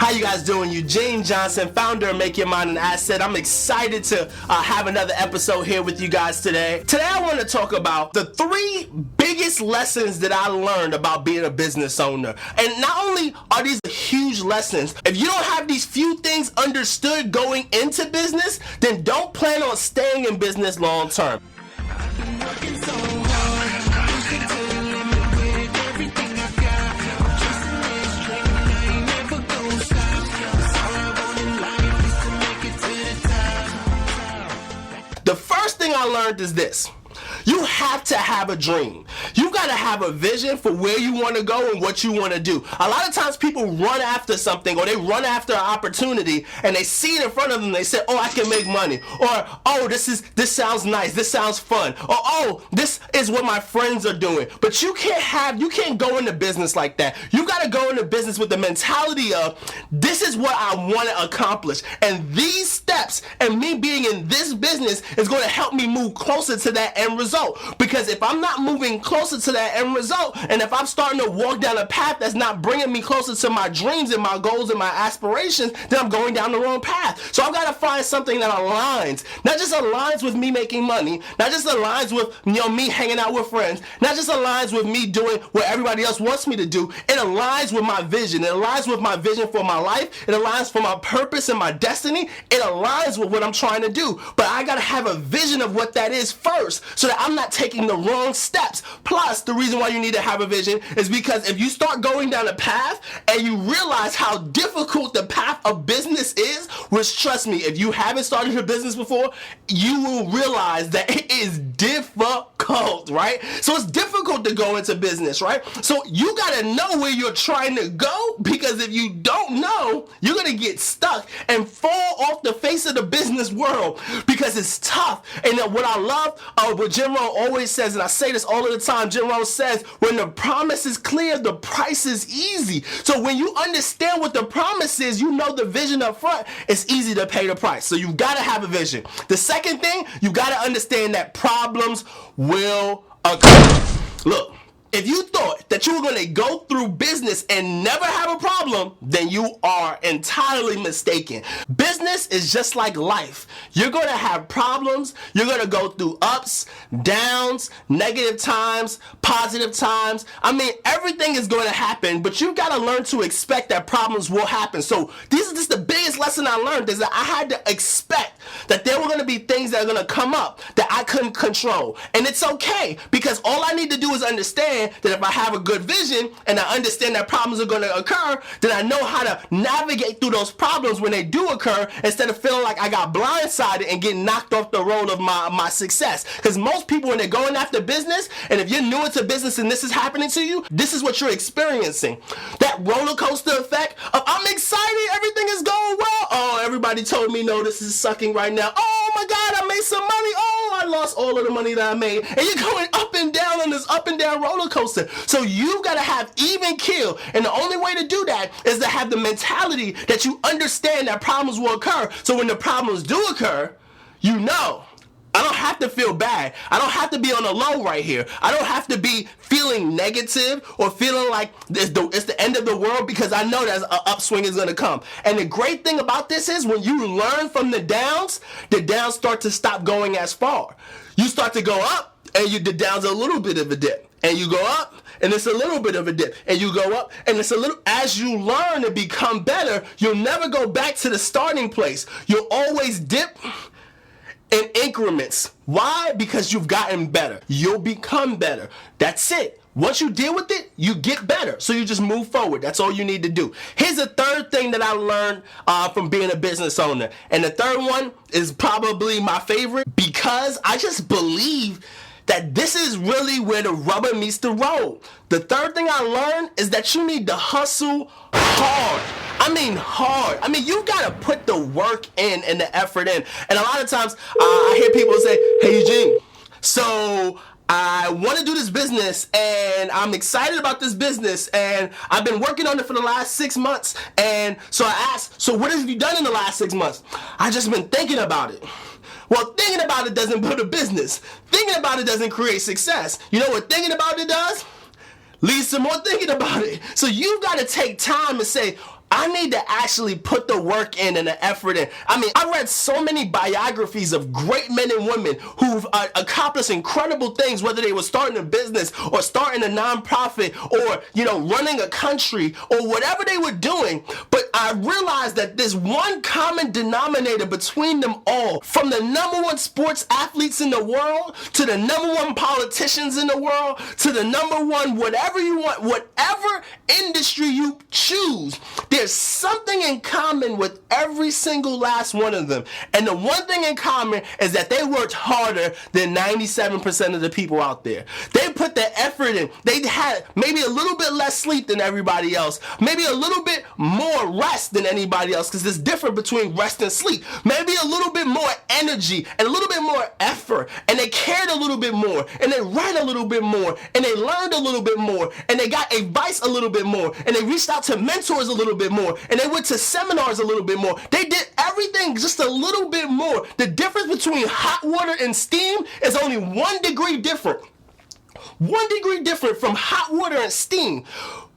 How you guys doing? Eugene Johnson, founder of Make Your Mind an Asset. I'm excited to have another episode here with you guys today. Today I want to talk about the 3 biggest lessons that I learned about being a business owner. And not only are these huge lessons, if you don't have these few things understood going into business, then don't plan on staying in business long term. The first thing I learned is this. You have to have a dream. You got to have a vision for where you want to go and what you want to do. A lot of times people run after something, or they run after an opportunity and they see it in front of them. They say, oh, I can make money. Or, oh, this sounds nice. This sounds fun. Or, oh, this is what my friends are doing. But you can't go into business like that. You got to go into business with the mentality of, this is what I want to accomplish. And these steps and me being in this business is going to help me move closer to that end result. Because if I'm not moving closer to that end result, and if I'm starting to walk down a path that's not bringing me closer to my dreams and my goals and my aspirations, then I'm going down the wrong path. So I've got to find something that aligns, not just aligns with me making money, not just aligns with me hanging out with friends, not just aligns with me doing what everybody else wants me to do. It aligns with my vision. It aligns with my vision for my life. It aligns for my purpose and my destiny. It aligns with what I'm trying to do. But I got to have a vision of what that is first, so that I'm not taking the wrong steps. Plus, the reason why you need to have a vision is because if you start going down a path and you realize how difficult the path of business is, which, trust me, if you haven't started a business before, you will realize that it is difficult, right? So it's difficult to go into business, right? So you got to know where you're trying to go, because if you don't know, you're going to get stuck and fall off the face of the business world, because it's tough. And what I love, what Jim Rohn always says, and I say this all of the time, Jim Rohn says, when the promise is clear, the price is easy. So when you understand what the promise is, you know the vision up front, it's easy to pay the price. So you've got to have a vision. The second thing, you got to understand that problems will occur. Look, if you thought that you were going to go through business and never have a problem, then you are entirely mistaken. Business is just like life. You're going to have problems. You're going to go through ups, downs, negative times, positive times. I mean, everything is going to happen, but you've got to learn to expect that problems will happen. So this is just the biggest lesson I learned, is that I had to expect that there were going to be things that are going to come up that I couldn't control. And it's okay, because all I need to do is understand that if I have a good vision and I understand that problems are going to occur, then I know how to navigate through those problems when they do occur, instead of feeling like I got blindsided and getting knocked off the road of my success. Because most people, when they're going after business, and if you're new into business and this is happening to you, this is what you're experiencing. That roller coaster effect of, I'm excited, everything is going well. Oh, everybody told me no, this is sucking right now. Oh my God, I made some money. Oh, I lost all of the money that I made. And you're going up and down on this up and down roller coaster. So you got to have even keel. And the only way to do that is to have the mentality that you understand that problems will occur. So when the problems do occur, you know, I don't have to feel bad. I don't have to be on a low right here. I don't have to be feeling negative or feeling like it's the end of the world, because I know that an upswing is going to come. And the great thing about this is, when you learn from the downs start to stop going as far. You start to go up, and the down's a little bit of a dip. And you go up, and it's a little bit of a dip. And you go up, and it's a little. As you learn and become better, you'll never go back to the starting place. You'll always dip in increments. Why? Because you've gotten better. You'll become better. That's it. Once you deal with it, you get better. So you just move forward. That's all you need to do. Here's the third thing that I learned from being a business owner. And the third one is probably my favorite, because I just believe that this is really where the rubber meets the road. The third thing I learned is that you need to hustle hard. I mean hard. I mean, you gotta put the work in and the effort in. And a lot of times I hear people say, hey Eugene, so I want to do this business and I'm excited about this business and I've been working on it for the last 6 months. And so I asked, so what have you done in the last 6 months? I just been thinking about it. Well, thinking about it doesn't build a business. Thinking about it doesn't create success. You know what thinking about it does? Leads to more thinking about it. So you've got to take time and say, I need to actually put the work in and the effort in. I mean, I read so many biographies of great men and women who've accomplished incredible things, whether they were starting a business or starting a nonprofit or, running a country or whatever they were doing. But I realized that there's one common denominator between them all, from the #1 sports athletes in the world to the #1 politicians in the world to the #1 whatever you want, whatever industry you choose. There's something in common with every single last one of them. And the one thing in common is that they worked harder than 97% of the people out there. They put the effort in. They had maybe a little bit less sleep than everybody else. Maybe a little bit more rest than anybody else, because there's difference between rest and sleep. Maybe a little bit more energy and a little bit more effort. And they cared a little bit more. And they read a little bit more. And they learned a little bit more. And they got advice a little bit more. And they reached out to mentors a little bit more, and they went to seminars a little bit more. They did everything just a little bit more. The difference between hot water and steam is only 1 degree different. 1 degree different from hot water and steam.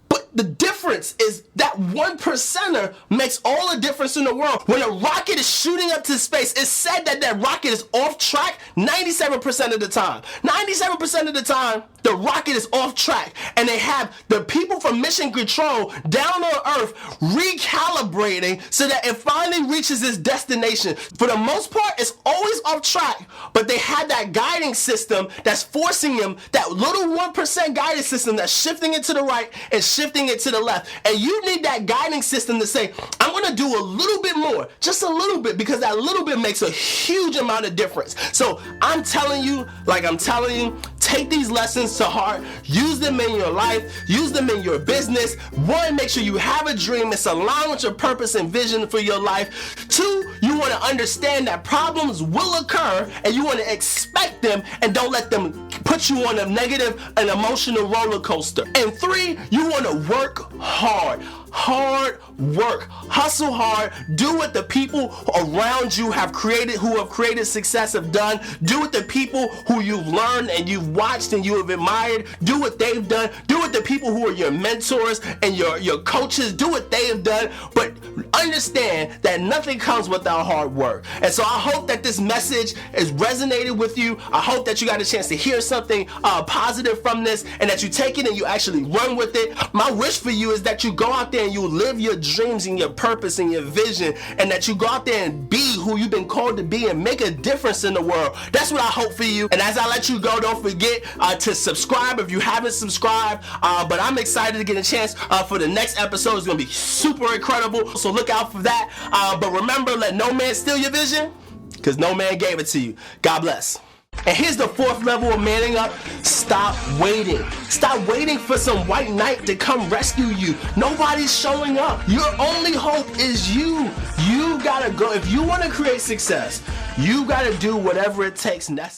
But the difference is that 1%er makes all the difference in the world. When a rocket is shooting up to space, it's said that that rocket is off track 97% of the time. 97% of the time, the rocket is off track. And they have the people from mission control down on Earth recalibrating so that it finally reaches its destination. For the most part, it's always off track. But they have that guiding system that's forcing them, that little 1% guiding system that's shifting it to the right and shifting it to the left. And you need that guiding system to say, I'm going to do a little bit more, just a little bit, because that little bit makes a huge amount of difference. So I'm telling you, take these lessons to heart, use them in your life, use them in your business. 1, make sure you have a dream that's aligned with your purpose and vision for your life. 2, you want to understand that problems will occur and you want to expect them and don't let them put you on a negative and emotional roller coaster. And 3, you want to work hard. Hard work, hustle hard, do what the people around you have created, who have created success, have done. Do what the people who you've learned and you've watched and you have admired, do what they've done. Do what the people who are your mentors and your coaches, do what they have done. But understand that nothing comes without hard work. And so I hope that this message has resonated with you. I hope that you got a chance to hear something positive from this, and that you take it and you actually run with it. My wish for you is that you go out there and you live your dreams and your purpose and your vision, and that you go out there and be who you've been called to be and make a difference in the world. That's what I hope for you. And as I let you go, don't forget to subscribe if you haven't subscribed. But I'm excited to get a chance for the next episode. It's going to be super incredible, so look out for that. But remember, let no man steal your vision, because no man gave it to you. God bless. And here's the 4th level of manning up. Stop waiting. Stop waiting for some white knight to come rescue you. Nobody's showing up. Your only hope is you. You gotta go. If you want to create success, you gotta do whatever it takes necessary.